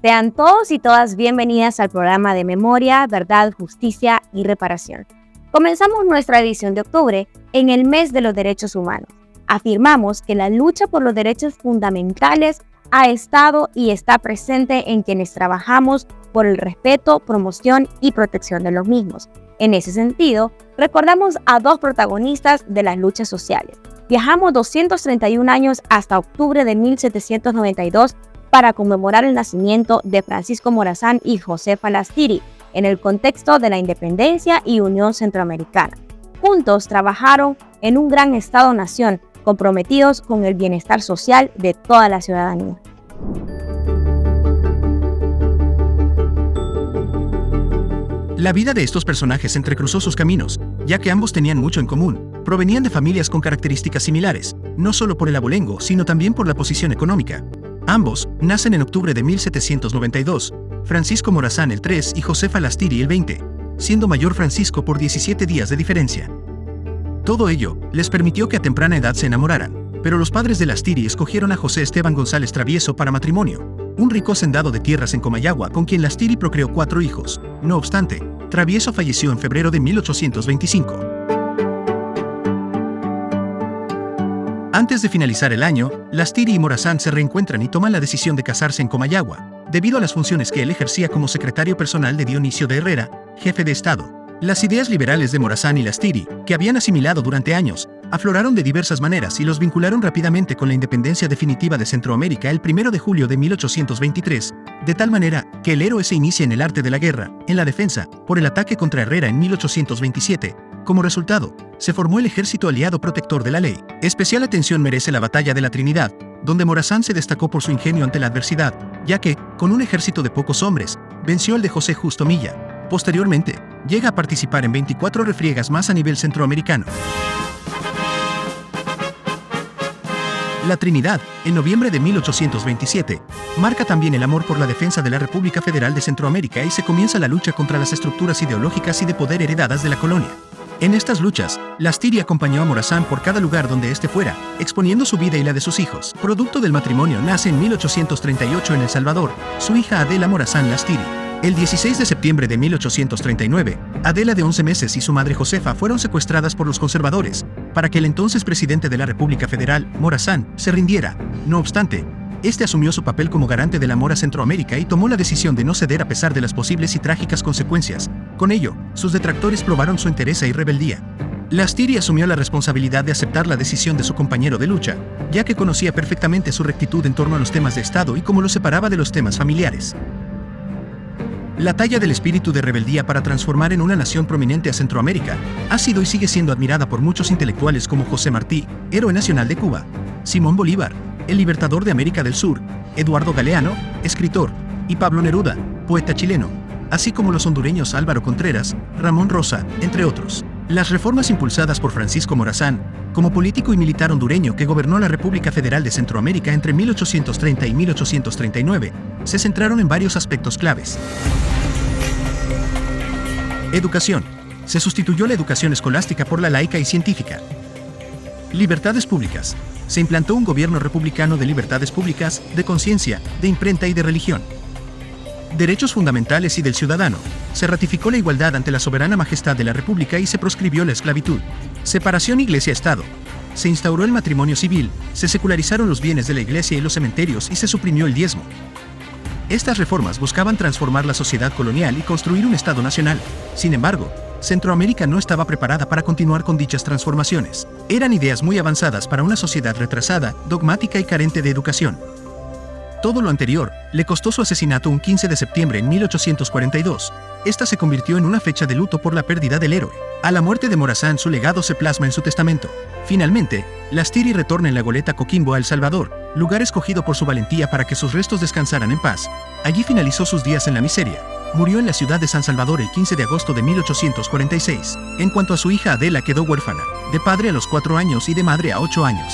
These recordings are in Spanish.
Sean todos y todas bienvenidas al programa de Memoria, Verdad, Justicia y Reparación. Comenzamos nuestra edición de octubre en el mes de los derechos humanos. Afirmamos que la lucha por los derechos fundamentales ha estado y está presente en quienes trabajamos por el respeto, promoción y protección de los mismos. En ese sentido, recordamos a dos protagonistas de las luchas sociales. Viajamos 231 años hasta octubre de 1792 para conmemorar el nacimiento de Francisco Morazán y Josefa Lastiri en el contexto de la independencia y unión centroamericana. Juntos trabajaron en un gran Estado-nación, comprometidos con el bienestar social de toda la ciudadanía. La vida de estos personajes entrecruzó sus caminos, ya que ambos tenían mucho en común. Provenían de familias con características similares, no solo por el abolengo, sino también por la posición económica. Ambos nacen en octubre de 1792, Francisco Morazán el 3 y Josefa Lastiri el 20, siendo mayor Francisco por 17 días de diferencia. Todo ello les permitió que a temprana edad se enamoraran, pero los padres de Lastiri escogieron a José Esteban González Travieso para matrimonio, un rico hacendado de tierras en Comayagua con quien Lastiri procreó 4 hijos. No obstante, Travieso falleció en febrero de 1825. Antes de finalizar el año, Lastiri y Morazán se reencuentran y toman la decisión de casarse en Comayagua, debido a las funciones que él ejercía como secretario personal de Dionisio de Herrera, jefe de Estado. Las ideas liberales de Morazán y Lastiri, que habían asimilado durante años, afloraron de diversas maneras y los vincularon rápidamente con la independencia definitiva de Centroamérica el 1 de julio de 1823, de tal manera que el héroe se inicia en el arte de la guerra, en la defensa, por el ataque contra Herrera en 1827. Como resultado, se formó el Ejército Aliado Protector de la Ley. Especial atención merece la Batalla de la Trinidad, donde Morazán se destacó por su ingenio ante la adversidad, ya que, con un ejército de pocos hombres, venció al de José Justo Milla. Posteriormente, llega a participar en 24 refriegas más a nivel centroamericano. La Trinidad, en noviembre de 1827, marca también el amor por la defensa de la República Federal de Centroamérica y se comienza la lucha contra las estructuras ideológicas y de poder heredadas de la colonia. En estas luchas, Lastiri acompañó a Morazán por cada lugar donde éste fuera, exponiendo su vida y la de sus hijos. Producto del matrimonio nace en 1838 en El Salvador, su hija Adela Morazán Lastiri. El 16 de septiembre de 1839, Adela de 11 meses y su madre Josefa fueron secuestradas por los conservadores, para que el entonces presidente de la República Federal, Morazán, se rindiera. No obstante, este asumió su papel como garante del amor a Centroamérica y tomó la decisión de no ceder a pesar de las posibles y trágicas consecuencias. Con ello, sus detractores probaron su entereza y rebeldía. Lastiri asumió la responsabilidad de aceptar la decisión de su compañero de lucha, ya que conocía perfectamente su rectitud en torno a los temas de Estado y cómo lo separaba de los temas familiares. La talla del espíritu de rebeldía para transformar en una nación prominente a Centroamérica ha sido y sigue siendo admirada por muchos intelectuales como José Martí, héroe nacional de Cuba, Simón Bolívar, el libertador de América del Sur, Eduardo Galeano, escritor, y Pablo Neruda, poeta chileno, así como los hondureños Álvaro Contreras, Ramón Rosa, entre otros. Las reformas impulsadas por Francisco Morazán, como político y militar hondureño que gobernó la República Federal de Centroamérica entre 1830 y 1839, se centraron en varios aspectos claves. Educación. Se sustituyó la educación escolástica por la laica y científica. Libertades públicas. Se implantó un gobierno republicano de libertades públicas, de conciencia, de imprenta y de religión. Derechos fundamentales y del ciudadano. Se ratificó la igualdad ante la soberana majestad de la República y se proscribió la esclavitud. Separación Iglesia-Estado. Se instauró el matrimonio civil, se secularizaron los bienes de la iglesia y los cementerios y se suprimió el diezmo. Estas reformas buscaban transformar la sociedad colonial y construir un Estado nacional. Sin embargo, Centroamérica no estaba preparada para continuar con dichas transformaciones. Eran ideas muy avanzadas para una sociedad retrasada, dogmática y carente de educación. Todo lo anterior le costó su asesinato un 15 de septiembre en 1842. Esta se convirtió en una fecha de luto por la pérdida del héroe. A la muerte de Morazán, su legado se plasma en su testamento. Finalmente, Lastiri retorna en la goleta Coquimbo a El Salvador, lugar escogido por su valentía para que sus restos descansaran en paz. Allí finalizó sus días en la miseria. Murió en la ciudad de San Salvador el 15 de agosto de 1846. En cuanto a su hija Adela, quedó huérfana, de padre a los 4 años y de madre a 8 años.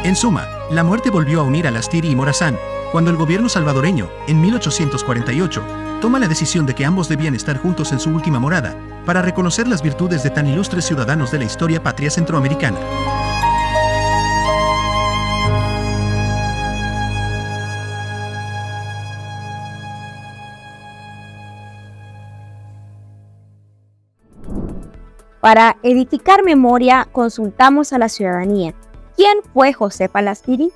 En suma, la muerte volvió a unir a Lastiri y Morazán, cuando el gobierno salvadoreño, en 1848, toma la decisión de que ambos debían estar juntos en su última morada, para reconocer las virtudes de tan ilustres ciudadanos de la historia patria centroamericana. Para edificar memoria, consultamos a la ciudadanía. ¿Quién fue José Palastiri?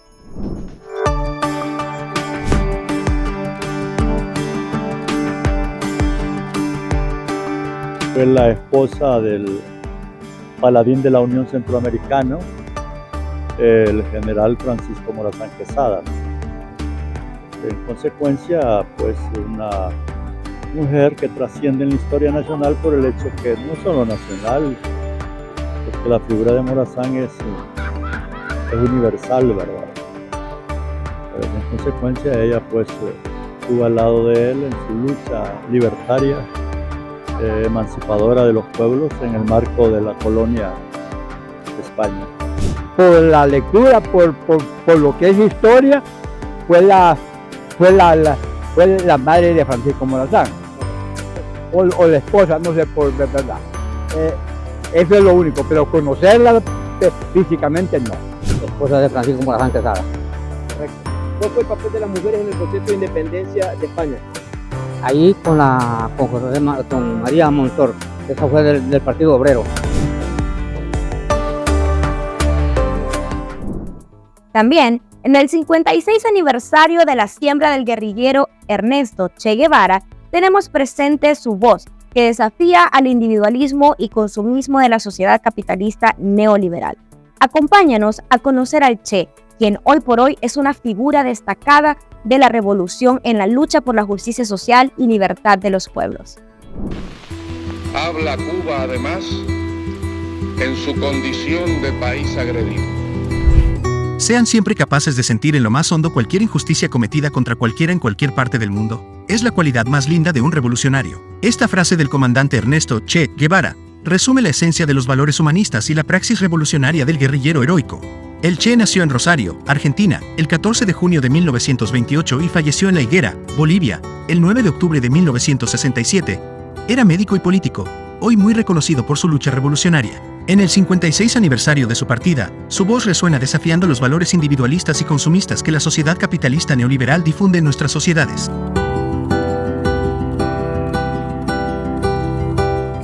Fue la esposa del paladín de la Unión Centroamericana, el general Francisco Morazán Quesada. En consecuencia, pues una mujer que trasciende en la historia nacional por el hecho que no solo nacional, porque la figura de Morazán es universal, ¿verdad? Pero en consecuencia ella pues estuvo al lado de él en su lucha libertaria, emancipadora de los pueblos en el marco de la colonia de España. Por la lectura, por lo que es historia, fue la madre de Francisco Morazán, o la esposa, no sé por verdad. Eso es lo único, pero conocerla físicamente no. Esposa de Francisco Morazán Quesada. Correcto. ¿Cuál fue el papel de las mujeres en el proceso de independencia de España? Ahí con María Montor, esa fue del Partido Obrero. También, en el 56 aniversario de la siembra del guerrillero Ernesto Che Guevara, tenemos presente su voz, que desafía al individualismo y consumismo de la sociedad capitalista neoliberal. Acompáñanos a conocer al Che, quien hoy por hoy es una figura destacada de la revolución en la lucha por la justicia social y libertad de los pueblos. Habla Cuba, además, en su condición de país agredido. Sean siempre capaces de sentir en lo más hondo cualquier injusticia cometida contra cualquiera en cualquier parte del mundo. Es la cualidad más linda de un revolucionario. Esta frase del comandante Ernesto Che Guevara resume la esencia de los valores humanistas y la praxis revolucionaria del guerrillero heroico. El Che nació en Rosario, Argentina, el 14 de junio de 1928 y falleció en La Higuera, Bolivia, el 9 de octubre de 1967. Era médico y político, hoy muy reconocido por su lucha revolucionaria. En el 56 aniversario de su partida, su voz resuena desafiando los valores individualistas y consumistas que la sociedad capitalista neoliberal difunde en nuestras sociedades.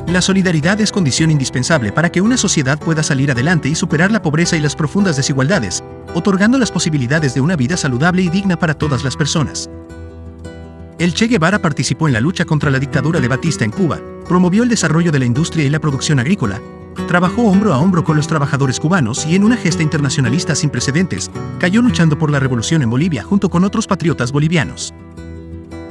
La solidaridad es condición indispensable para que una sociedad pueda salir adelante y superar la pobreza y las profundas desigualdades, otorgando las posibilidades de una vida saludable y digna para todas las personas. El Che Guevara participó en la lucha contra la dictadura de Batista en Cuba, promovió el desarrollo de la industria y la producción agrícola, trabajó hombro a hombro con los trabajadores cubanos y en una gesta internacionalista sin precedentes, cayó luchando por la revolución en Bolivia junto con otros patriotas bolivianos.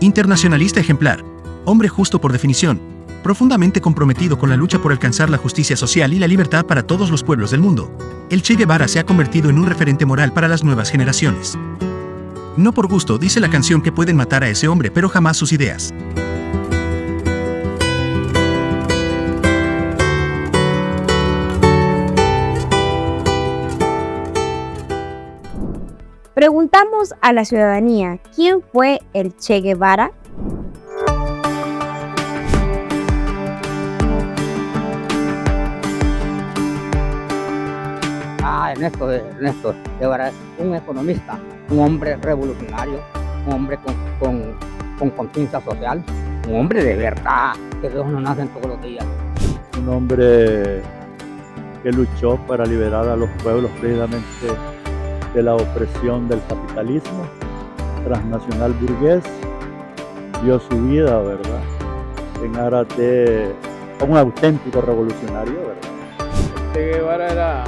Internacionalista ejemplar, hombre justo por definición, profundamente comprometido con la lucha por alcanzar la justicia social y la libertad para todos los pueblos del mundo, el Che Guevara se ha convertido en un referente moral para las nuevas generaciones. No por gusto dice la canción que pueden matar a ese hombre, pero jamás sus ideas. Preguntamos a la ciudadanía, ¿quién fue el Che Guevara? Ernesto Guevara es un economista, un hombre revolucionario, un hombre con conciencia social, un hombre de verdad, que Dios no nace todos los días. Un hombre que luchó para liberar a los pueblos precisamente de la opresión del capitalismo transnacional burgués, dio su vida, ¿verdad?, en aras de un auténtico revolucionario, ¿verdad? Che Guevara era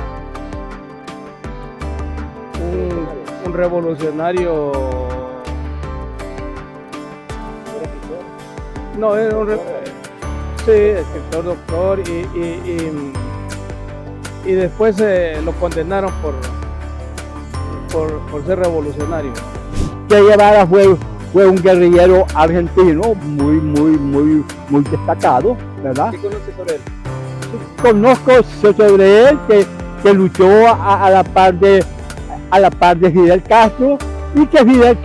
un revolucionario. No, era sí, escritor, doctor, y después lo condenaron por ser revolucionario. Che Guevara fue un guerrillero argentino muy destacado, ¿verdad? ¿Qué conoces sobre él? Conozco sobre él que luchó a la par de Fidel Castro y que Fidel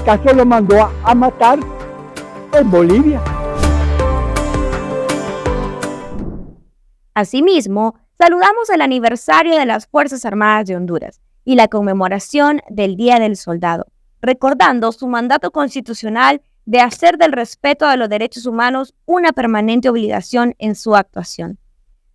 Castro lo mandó a matar en Bolivia. Asimismo, saludamos el aniversario de las Fuerzas Armadas de Honduras y la conmemoración del Día del Soldado, recordando su mandato constitucional de hacer del respeto a los derechos humanos una permanente obligación en su actuación.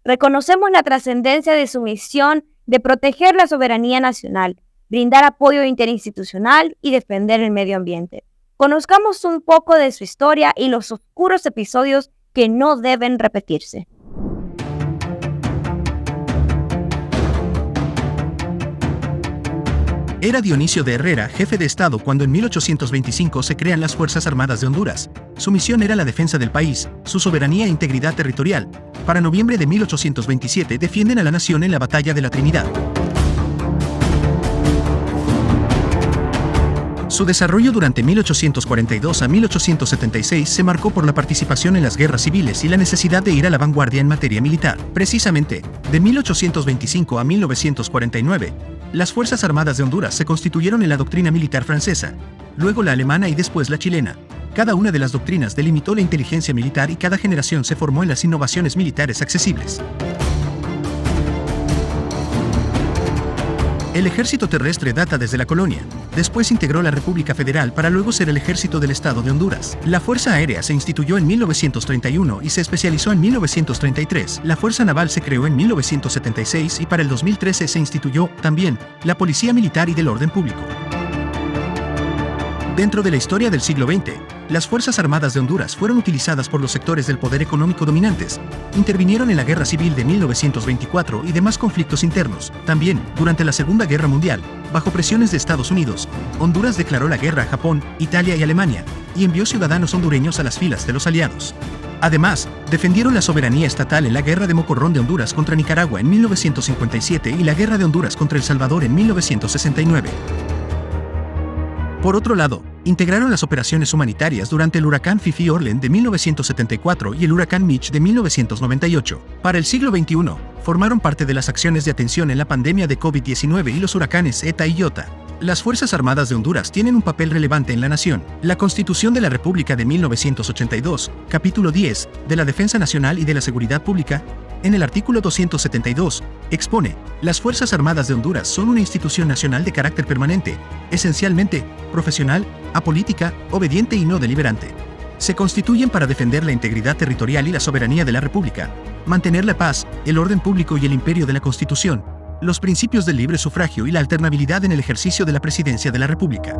Reconocemos la trascendencia de su misión de proteger la soberanía nacional, brindar apoyo interinstitucional y defender el medio ambiente. Conozcamos un poco de su historia y los oscuros episodios que no deben repetirse. Era Dionisio de Herrera, jefe de Estado, cuando en 1825 se crean las Fuerzas Armadas de Honduras. Su misión era la defensa del país, su soberanía e integridad territorial. Para noviembre de 1827 defienden a la nación en la Batalla de la Trinidad. Su desarrollo durante 1842 a 1876 se marcó por la participación en las guerras civiles y la necesidad de ir a la vanguardia en materia militar. Precisamente, de 1825 a 1949, las Fuerzas Armadas de Honduras se constituyeron en la doctrina militar francesa, luego la alemana y después la chilena. Cada una de las doctrinas delimitó la inteligencia militar y cada generación se formó en las innovaciones militares accesibles. El ejército terrestre data desde la colonia. Después integró la República Federal para luego ser el ejército del Estado de Honduras. La Fuerza Aérea se instituyó en 1931 y se especializó en 1933. La Fuerza Naval se creó en 1976 y para el 2013 se instituyó, también, la Policía Militar y del Orden Público. Dentro de la historia del siglo XX, las Fuerzas Armadas de Honduras fueron utilizadas por los sectores del poder económico dominantes. Intervinieron en la Guerra Civil de 1924 y demás conflictos internos. También, durante la Segunda Guerra Mundial, bajo presiones de Estados Unidos, Honduras declaró la guerra a Japón, Italia y Alemania, y envió ciudadanos hondureños a las filas de los aliados. Además, defendieron la soberanía estatal en la Guerra de Mocorrón de Honduras contra Nicaragua en 1957 y la Guerra de Honduras contra El Salvador en 1969. Por otro lado, integraron las operaciones humanitarias durante el huracán Fifi Orlen de 1974 y el huracán Mitch de 1998. Para el siglo XXI, formaron parte de las acciones de atención en la pandemia de COVID-19 y los huracanes ETA y IOTA. Las Fuerzas Armadas de Honduras tienen un papel relevante en la nación. La Constitución de la República de 1982, capítulo 10, de la Defensa Nacional y de la Seguridad Pública, en el artículo 272, expone: las Fuerzas Armadas de Honduras son una institución nacional de carácter permanente, esencialmente profesional, apolítica, obediente y no deliberante. Se constituyen para defender la integridad territorial y la soberanía de la República, mantener la paz, el orden público y el imperio de la Constitución, los principios del libre sufragio y la alternabilidad en el ejercicio de la presidencia de la República.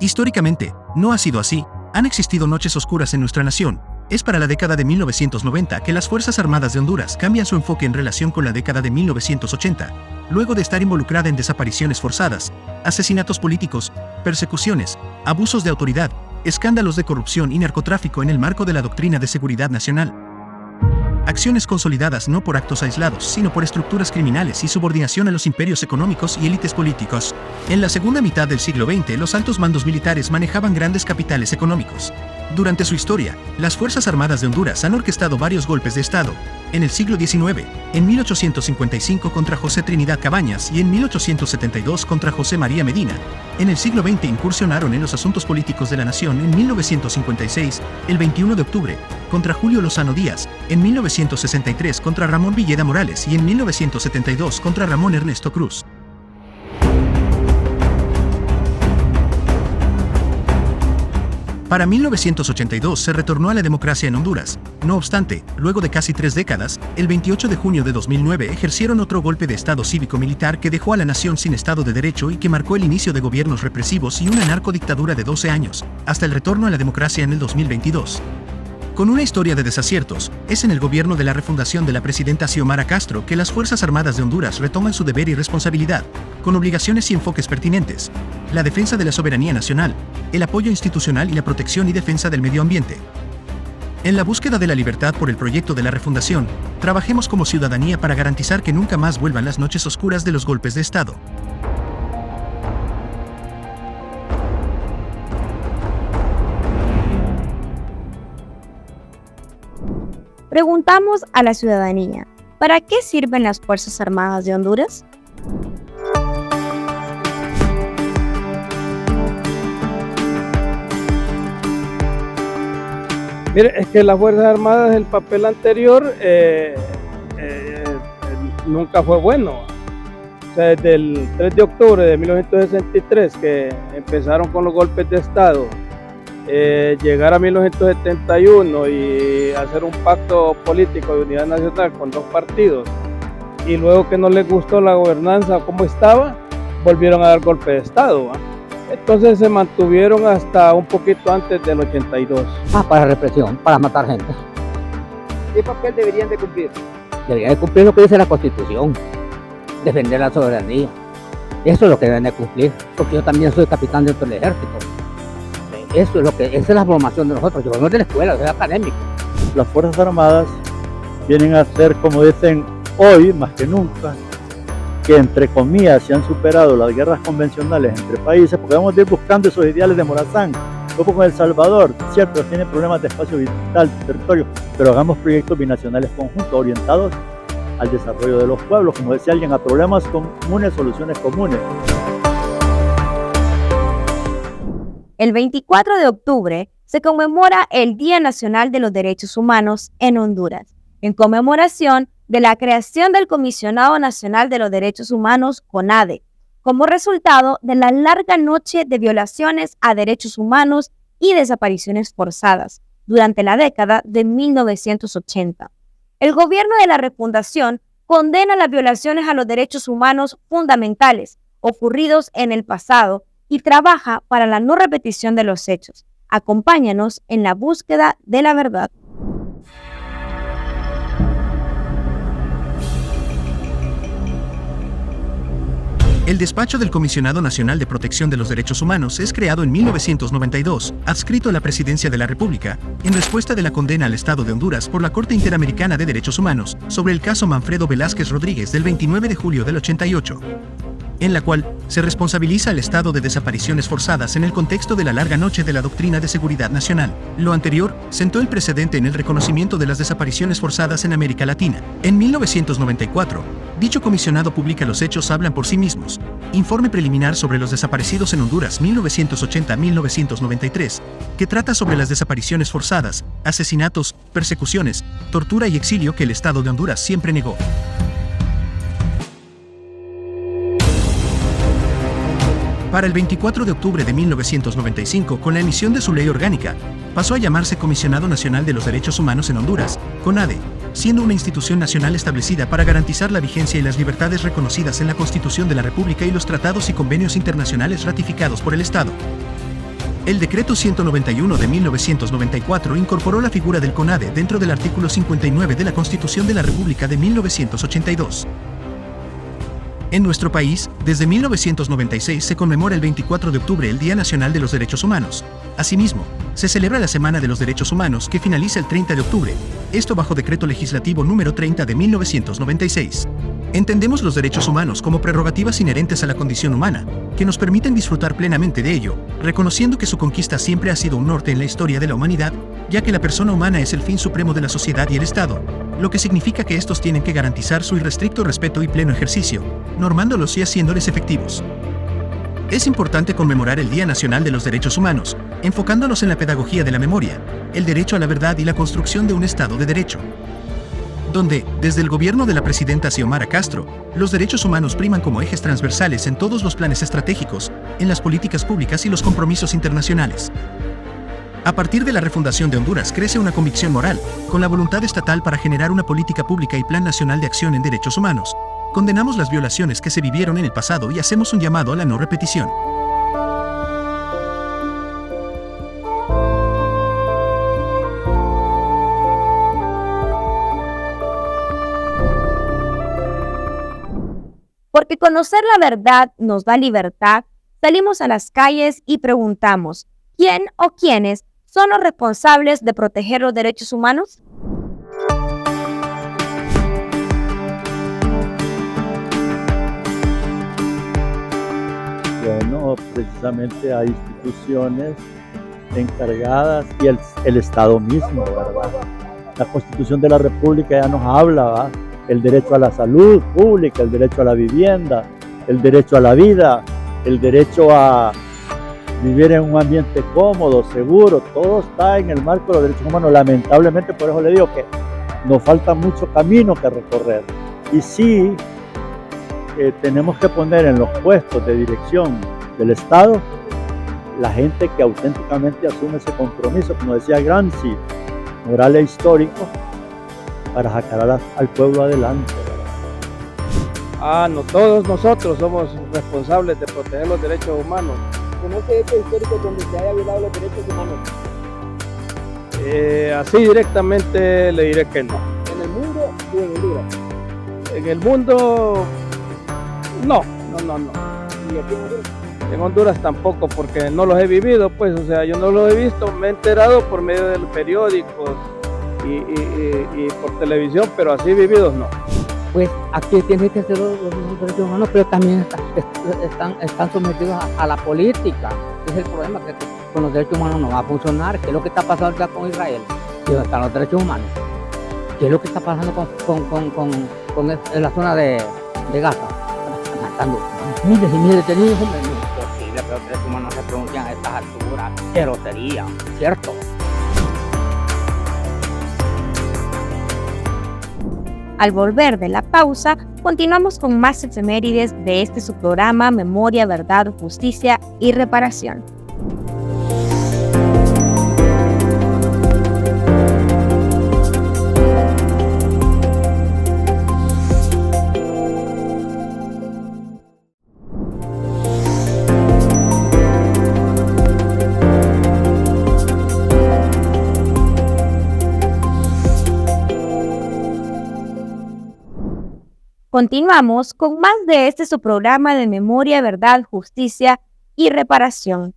Históricamente, no ha sido así. Han existido noches oscuras en nuestra nación. Es para la década de 1990 que las Fuerzas Armadas de Honduras cambian su enfoque en relación con la década de 1980, luego de estar involucrada en desapariciones forzadas, asesinatos políticos, persecuciones, abusos de autoridad, escándalos de corrupción y narcotráfico en el marco de la doctrina de seguridad nacional. Acciones consolidadas no por actos aislados, sino por estructuras criminales y subordinación a los imperios económicos y élites políticos. En la segunda mitad del siglo XX, los altos mandos militares manejaban grandes capitales económicos. Durante su historia, las Fuerzas Armadas de Honduras han orquestado varios golpes de Estado. En el siglo XIX, en 1855 contra José Trinidad Cabañas y en 1872 contra José María Medina. En el siglo XX incursionaron en los asuntos políticos de la nación en 1956, el 21 de octubre, contra Julio Lozano Díaz, en 1963 contra Ramón Villeda Morales y en 1972 contra Ramón Ernesto Cruz. Para 1982 se retornó a la democracia en Honduras. No obstante, luego de casi 3 décadas, el 28 de junio de 2009 ejercieron otro golpe de Estado cívico-militar que dejó a la nación sin Estado de Derecho y que marcó el inicio de gobiernos represivos y una narcodictadura de 12 años, hasta el retorno a la democracia en el 2022. Con una historia de desaciertos, es en el gobierno de la refundación de la presidenta Xiomara Castro que las Fuerzas Armadas de Honduras retoman su deber y responsabilidad, con obligaciones y enfoques pertinentes: la defensa de la soberanía nacional, el apoyo institucional y la protección y defensa del medio ambiente. En la búsqueda de la libertad por el proyecto de la refundación, trabajemos como ciudadanía para garantizar que nunca más vuelvan las noches oscuras de los golpes de Estado. Preguntamos a la ciudadanía: ¿para qué sirven las Fuerzas Armadas de Honduras? Mire, es que las Fuerzas Armadas, el papel anterior nunca fue bueno. O sea, desde el 3 de octubre de 1963, que empezaron con los golpes de Estado, llegar a 1971 y hacer un pacto político de unidad nacional con dos partidos, y luego que no les gustó la gobernanza como estaba, volvieron a dar golpe de Estado, ¿va? Entonces se mantuvieron hasta un poquito antes del 82. Para represión, para matar gente. ¿Qué papel deberían de cumplir? Deberían de cumplir lo que dice la Constitución, defender la soberanía. Eso es lo que deben de cumplir, porque yo también soy capitán dentro del ejército. Eso es lo que, esa es la formación de nosotros. Yo vengo de la escuela, soy académico. Las Fuerzas Armadas vienen a ser, como dicen hoy, más que nunca, que entre comillas se han superado las guerras convencionales entre países, porque vamos a ir buscando esos ideales de Morazán, como con El Salvador, cierto, tiene problemas de espacio vital, territorio, pero hagamos proyectos binacionales conjuntos, orientados al desarrollo de los pueblos, como decía alguien, a problemas comunes, soluciones comunes. El 24 de octubre se conmemora el Día Nacional de los Derechos Humanos en Honduras, en conmemoración de la creación del Comisionado Nacional de los Derechos Humanos, CONADE, como resultado de la larga noche de violaciones a derechos humanos y desapariciones forzadas durante la década de 1980. El gobierno de la refundación condena las violaciones a los derechos humanos fundamentales ocurridos en el pasado y trabaja para la no repetición de los hechos. Acompáñanos en la búsqueda de la verdad. El despacho del Comisionado Nacional de Protección de los Derechos Humanos es creado en 1992, adscrito a la Presidencia de la República, en respuesta de la condena al Estado de Honduras por la Corte Interamericana de Derechos Humanos sobre el caso Manfredo Velázquez Rodríguez del 29 de julio del 88, en la cual se responsabiliza al Estado de desapariciones forzadas en el contexto de la larga noche de la doctrina de seguridad nacional. Lo anterior sentó el precedente en el reconocimiento de las desapariciones forzadas en América Latina. En 1994, dicho comisionado publica Los hechos hablan por sí mismos, informe preliminar sobre los desaparecidos en Honduras 1980-1993, que trata sobre las desapariciones forzadas, asesinatos, persecuciones, tortura y exilio que el Estado de Honduras siempre negó. Para el 24 de octubre de 1995, con la emisión de su ley orgánica, pasó a llamarse Comisionado Nacional de los Derechos Humanos en Honduras, CONADE, siendo una institución nacional establecida para garantizar la vigencia y las libertades reconocidas en la Constitución de la República y los tratados y convenios internacionales ratificados por el Estado. El Decreto 191 de 1994 incorporó la figura del CONADE dentro del artículo 59 de la Constitución de la República de 1982. En nuestro país, desde 1996 se conmemora el 24 de octubre el Día Nacional de los Derechos Humanos. Asimismo, se celebra la Semana de los Derechos Humanos que finaliza el 30 de octubre, esto bajo Decreto Legislativo número 30 de 1996. Entendemos los derechos humanos como prerrogativas inherentes a la condición humana, que nos permiten disfrutar plenamente de ello, reconociendo que su conquista siempre ha sido un norte en la historia de la humanidad, ya que la persona humana es el fin supremo de la sociedad y el Estado, lo que significa que estos tienen que garantizar su irrestricto respeto y pleno ejercicio, normándolos y haciéndoles efectivos. Es importante conmemorar el Día Nacional de los Derechos Humanos, enfocándonos en la pedagogía de la memoria, el derecho a la verdad y la construcción de un Estado de Derecho, donde, desde el gobierno de la presidenta Xiomara Castro, los derechos humanos priman como ejes transversales en todos los planes estratégicos, en las políticas públicas y los compromisos internacionales. A partir de la refundación de Honduras crece una convicción moral, con la voluntad estatal para generar una política pública y plan nacional de acción en derechos humanos. Condenamos las violaciones que se vivieron en el pasado y hacemos un llamado a la no repetición. Porque conocer la verdad nos da libertad, salimos a las calles y preguntamos, ¿quién o quiénes son los responsables de proteger los derechos humanos? Bueno, precisamente hay instituciones encargadas y el Estado mismo, ¿verdad? La Constitución de la República ya nos habla, ¿verdad? El derecho a la salud pública, el derecho a la vivienda, el derecho a la vida, el derecho a vivir en un ambiente cómodo, seguro, todo está en el marco de los derechos humanos. Lamentablemente, por eso le digo que nos falta mucho camino que recorrer. Y sí, tenemos que poner en los puestos de dirección del Estado la gente que auténticamente asume ese compromiso, como decía Gramsci, moral e histórico, para sacar al pueblo adelante. No todos nosotros somos responsables de proteger los derechos humanos. ¿Conoce hechos históricos donde se haya violado los derechos humanos? Así directamente le diré que no. ¿En el mundo o en Honduras? En el mundo, no. ¿Y aquí en Honduras? En Honduras tampoco, porque no los he vivido, pues, o sea, yo no los he visto, me he enterado por medio de los periódicos y por televisión, pero así vividos no. Pues aquí tienen que ser los derechos humanos, pero también están sometidos a la política. Ese es el problema, que con los derechos humanos no va a funcionar. ¿Qué es lo que está pasando ahorita con Israel? ¿Dónde están los derechos humanos? ¿Qué es lo que está pasando con la zona de Gaza? Están matando miles y miles de niños, hombre. No es posible que los derechos humanos se pronuncian a estas alturas. Qué grosería, ¿cierto? Al volver de la pausa, continuamos con más efemérides de este su programa Memoria, Verdad, Justicia y Reparación. Continuamos con más de este su programa de Memoria, Verdad, Justicia y Reparación.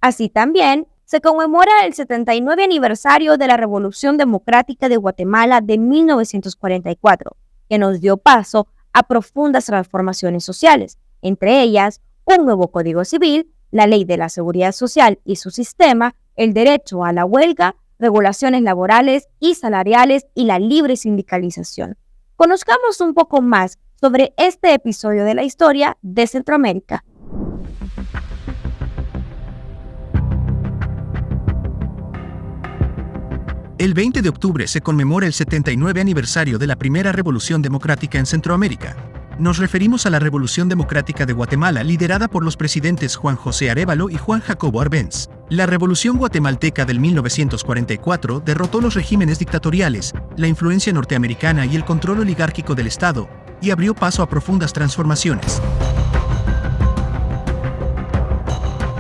Así también se conmemora el 79 aniversario de la Revolución Democrática de Guatemala de 1944, que nos dio paso a profundas transformaciones sociales, entre ellas un nuevo Código Civil, la Ley de la Seguridad Social y su sistema, el derecho a la huelga, regulaciones laborales y salariales y la libre sindicalización. Conozcamos un poco más sobre este episodio de la historia de Centroamérica. El 20 de octubre se conmemora el 79 aniversario de la primera Revolución Democrática en Centroamérica. Nos referimos a la Revolución Democrática de Guatemala, liderada por los presidentes Juan José Arévalo y Juan Jacobo Arbenz. La Revolución Guatemalteca del 1944 derrotó los regímenes dictatoriales, la influencia norteamericana y el control oligárquico del Estado, y abrió paso a profundas transformaciones.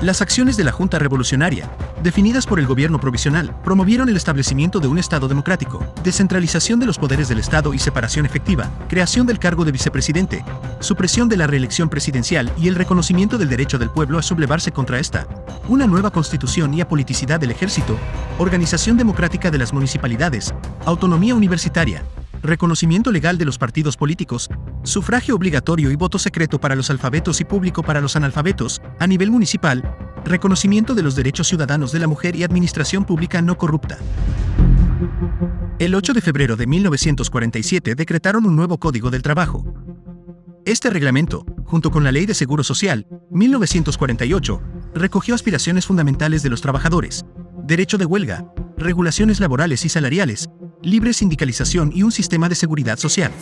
Las acciones de la Junta Revolucionaria, definidas por el gobierno provisional, promovieron el establecimiento de un Estado democrático, descentralización de los poderes del Estado y separación efectiva, creación del cargo de vicepresidente, supresión de la reelección presidencial y el reconocimiento del derecho del pueblo a sublevarse contra esta, una nueva constitución y apoliticidad del ejército, organización democrática de las municipalidades, autonomía universitaria, reconocimiento legal de los partidos políticos, sufragio obligatorio y voto secreto para los alfabetos y público para los analfabetos, a nivel municipal, reconocimiento de los derechos ciudadanos de la mujer y administración pública no corrupta. El 8 de febrero de 1947 decretaron un nuevo Código del Trabajo. Este reglamento, junto con la Ley de Seguro Social, 1948, recogió aspiraciones fundamentales de los trabajadores, derecho de huelga, regulaciones laborales y salariales, libre sindicalización y un sistema de seguridad social.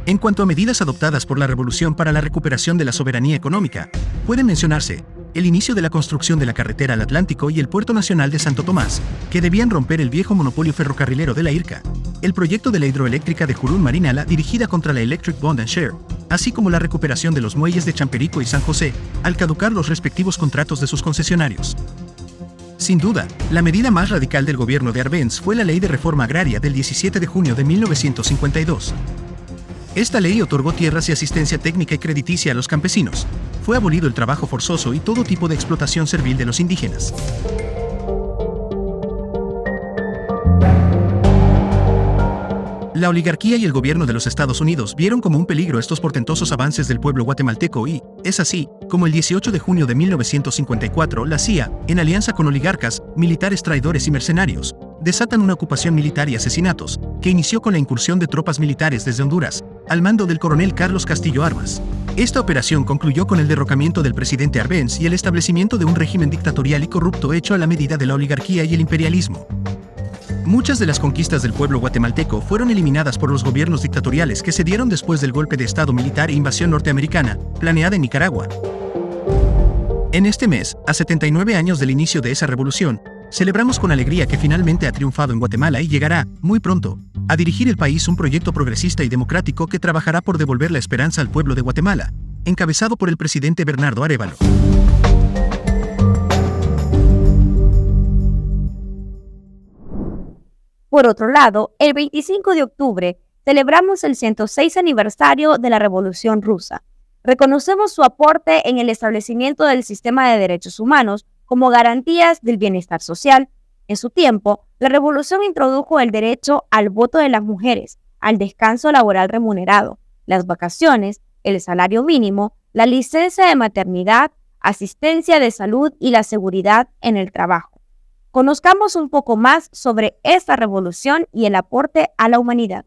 En cuanto a medidas adoptadas por la Revolución para la recuperación de la soberanía económica, pueden mencionarse el inicio de la construcción de la carretera al Atlántico y el Puerto Nacional de Santo Tomás, que debían romper el viejo monopolio ferrocarrilero de la IRCA, el proyecto de la hidroeléctrica de Jurún-Marinala dirigida contra la Electric Bond and Share, así como la recuperación de los muelles de Champerico y San José, al caducar los respectivos contratos de sus concesionarios. Sin duda, la medida más radical del gobierno de Arbenz fue la Ley de Reforma Agraria del 17 de junio de 1952. Esta ley otorgó tierras y asistencia técnica y crediticia a los campesinos. Fue abolido el trabajo forzoso y todo tipo de explotación servil de los indígenas. La oligarquía y el gobierno de los Estados Unidos vieron como un peligro estos portentosos avances del pueblo guatemalteco y, es así, como el 18 de junio de 1954, la CIA, en alianza con oligarcas, militares traidores y mercenarios, desatan una ocupación militar y asesinatos, que inició con la incursión de tropas militares desde Honduras, al mando del coronel Carlos Castillo Armas. Esta operación concluyó con el derrocamiento del presidente Arbenz y el establecimiento de un régimen dictatorial y corrupto hecho a la medida de la oligarquía y el imperialismo. Muchas de las conquistas del pueblo guatemalteco fueron eliminadas por los gobiernos dictatoriales que se dieron después del golpe de Estado militar e invasión norteamericana, planeada en Nicaragua. En este mes, a 79 años del inicio de esa revolución, celebramos con alegría que finalmente ha triunfado en Guatemala y llegará, muy pronto, a dirigir el país un proyecto progresista y democrático que trabajará por devolver la esperanza al pueblo de Guatemala, encabezado por el presidente Bernardo Arévalo. Por otro lado, el 25 de octubre celebramos el 106 aniversario de la Revolución Rusa. Reconocemos su aporte en el establecimiento del sistema de derechos humanos como garantías del bienestar social. En su tiempo, la revolución introdujo el derecho al voto de las mujeres, al descanso laboral remunerado, las vacaciones, el salario mínimo, la licencia de maternidad, asistencia de salud y la seguridad en el trabajo. Conozcamos un poco más sobre esta revolución y el aporte a la humanidad.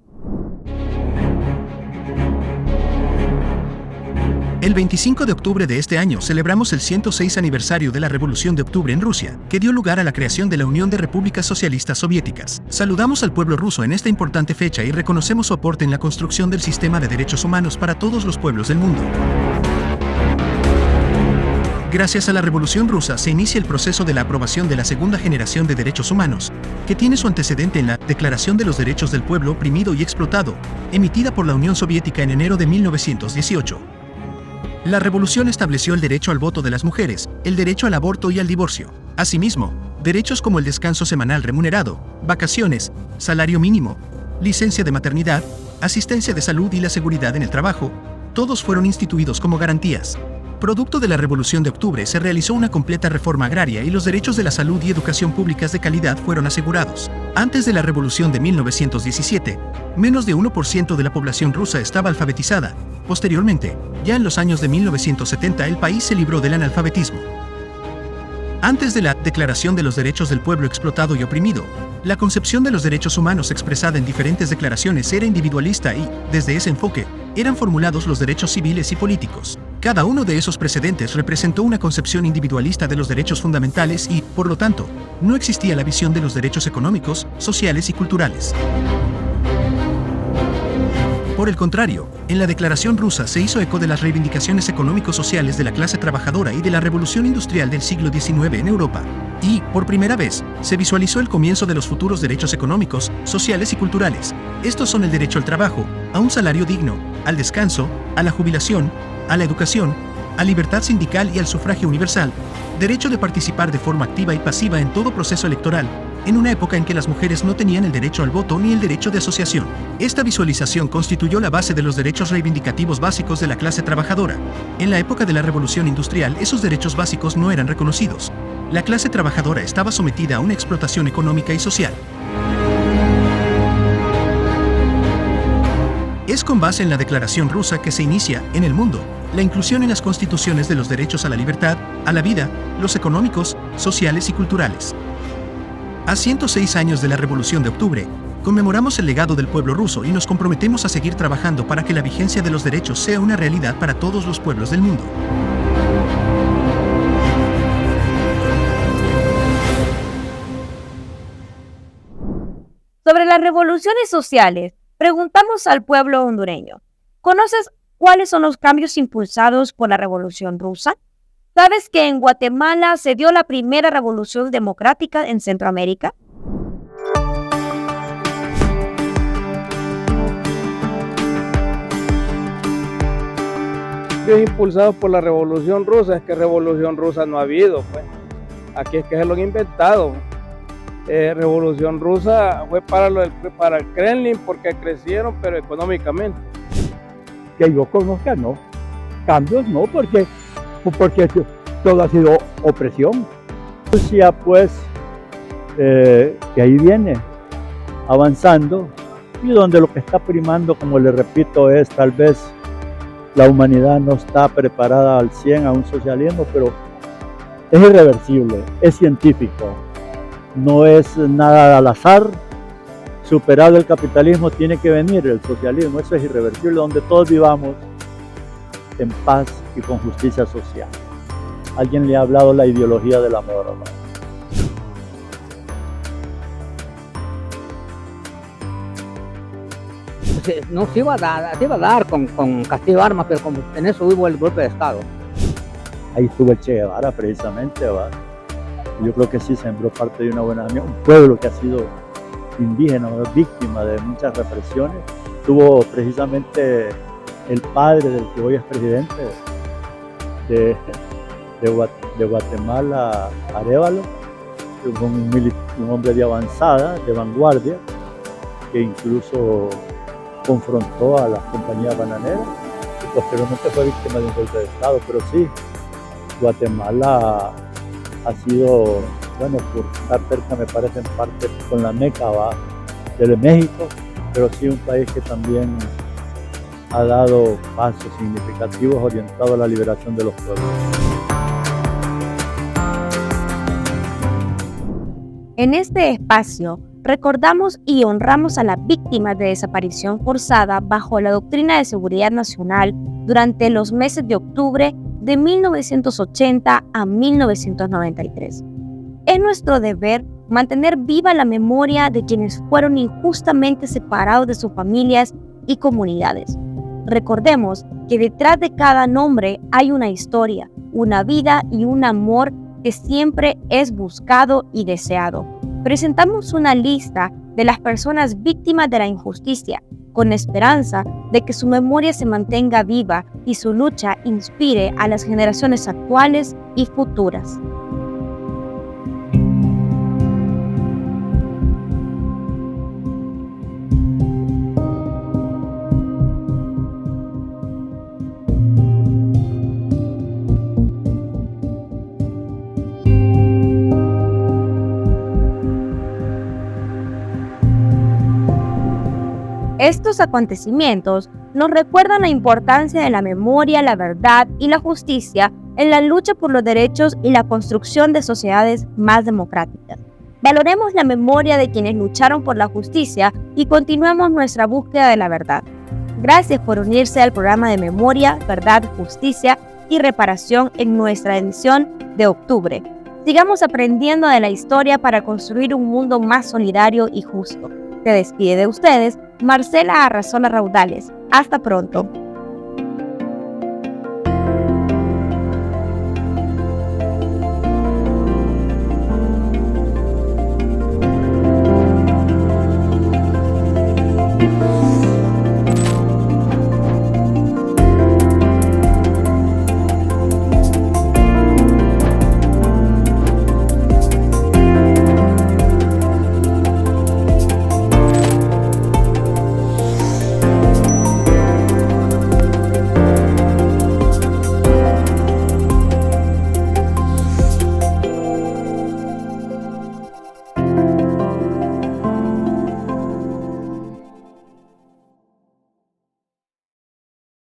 El 25 de octubre de este año celebramos el 106 aniversario de la Revolución de Octubre en Rusia, que dio lugar a la creación de la Unión de Repúblicas Socialistas Soviéticas. Saludamos al pueblo ruso en esta importante fecha y reconocemos su aporte en la construcción del sistema de derechos humanos para todos los pueblos del mundo. Gracias a la Revolución Rusa se inicia el proceso de la aprobación de la segunda generación de derechos humanos, que tiene su antecedente en la Declaración de los Derechos del Pueblo Oprimido y Explotado, emitida por la Unión Soviética en enero de 1918. La revolución estableció el derecho al voto de las mujeres, el derecho al aborto y al divorcio. Asimismo, derechos como el descanso semanal remunerado, vacaciones, salario mínimo, licencia de maternidad, asistencia de salud y la seguridad en el trabajo, todos fueron instituidos como garantías. Producto de la Revolución de Octubre se realizó una completa reforma agraria y los derechos de la salud y educación públicas de calidad fueron asegurados. Antes de la Revolución de 1917, menos de 1% de la población rusa estaba alfabetizada. Posteriormente, ya en los años de 1970 el país se libró del analfabetismo. Antes de la Declaración de los Derechos del Pueblo Explotado y Oprimido, la concepción de los derechos humanos expresada en diferentes declaraciones era individualista y, desde ese enfoque, eran formulados los derechos civiles y políticos. Cada uno de esos precedentes representó una concepción individualista de los derechos fundamentales y, por lo tanto, no existía la visión de los derechos económicos, sociales y culturales. Por el contrario, en la Declaración Rusa se hizo eco de las reivindicaciones económico-sociales de la clase trabajadora y de la revolución industrial del siglo XIX en Europa. Y, por primera vez, se visualizó el comienzo de los futuros derechos económicos, sociales y culturales. Estos son el derecho al trabajo, a un salario digno, al descanso, a la jubilación, a la educación, a libertad sindical y al sufragio universal, derecho de participar de forma activa y pasiva en todo proceso electoral, en una época en que las mujeres no tenían el derecho al voto ni el derecho de asociación. Esta visualización constituyó la base de los derechos reivindicativos básicos de la clase trabajadora. En la época de la Revolución Industrial, esos derechos básicos no eran reconocidos. La clase trabajadora estaba sometida a una explotación económica y social. Es con base en la Declaración Rusa que se inicia, en el mundo, la inclusión en las constituciones de los derechos a la libertad, a la vida, los económicos, sociales y culturales. A 106 años de la Revolución de Octubre, conmemoramos el legado del pueblo ruso y nos comprometemos a seguir trabajando para que la vigencia de los derechos sea una realidad para todos los pueblos del mundo. Sobre las revoluciones sociales, preguntamos al pueblo hondureño, ¿conoces cuáles son los cambios impulsados por la Revolución Rusa? ¿Sabes que en Guatemala se dio la primera revolución democrática en Centroamérica? Cambios impulsados por la Revolución Rusa, es que Revolución Rusa no ha habido, pues. Aquí es que se lo han inventado. Revolución Rusa fue para el Kremlin porque crecieron, pero económicamente. Que yo conozca, no. Cambios no, porque todo ha sido opresión. Rusia, pues, que ahí viene avanzando y donde lo que está primando, como le repito, es tal vez la humanidad no está preparada al 100 a un socialismo, pero es irreversible, es científico, no es nada al azar. Superado el capitalismo tiene que venir el socialismo, eso es irreversible, donde todos vivamos en paz y con justicia social. Alguien le ha hablado la ideología del amor, ¿no? no se iba a dar con castigo de armas, pero como en eso hubo el golpe de Estado. Ahí estuvo el Che Guevara precisamente, ¿va? Yo creo que sí sembró parte de una buena armonía. Un pueblo que ha sido indígena, víctima de muchas represiones. Tuvo precisamente el padre del que hoy es presidente de Guatemala, Arévalo, un hombre de avanzada, de vanguardia, que incluso confrontó a las compañías bananeras y posteriormente fue víctima de un golpe de Estado. Pero sí, Guatemala ha sido, bueno, por estar cerca me parece en parte con la meca de México, pero sí un país que también ha dado pasos significativos orientados a la liberación de los pueblos. En este espacio, recordamos y honramos a las víctimas de desaparición forzada bajo la Doctrina de Seguridad Nacional durante los meses de octubre de 1980 a 1993. Es nuestro deber mantener viva la memoria de quienes fueron injustamente separados de sus familias y comunidades. Recordemos que detrás de cada nombre hay una historia, una vida y un amor que siempre es buscado y deseado. Presentamos una lista de las personas víctimas de la injusticia, con esperanza de que su memoria se mantenga viva y su lucha inspire a las generaciones actuales y futuras. Estos acontecimientos nos recuerdan la importancia de la memoria, la verdad y la justicia en la lucha por los derechos y la construcción de sociedades más democráticas. Valoremos la memoria de quienes lucharon por la justicia y continuemos nuestra búsqueda de la verdad. Gracias por unirse al programa de Memoria, Verdad, Justicia y Reparación en nuestra edición de octubre. Sigamos aprendiendo de la historia para construir un mundo más solidario y justo. Se despide de ustedes Marcela Arrazola Raudales. Hasta pronto.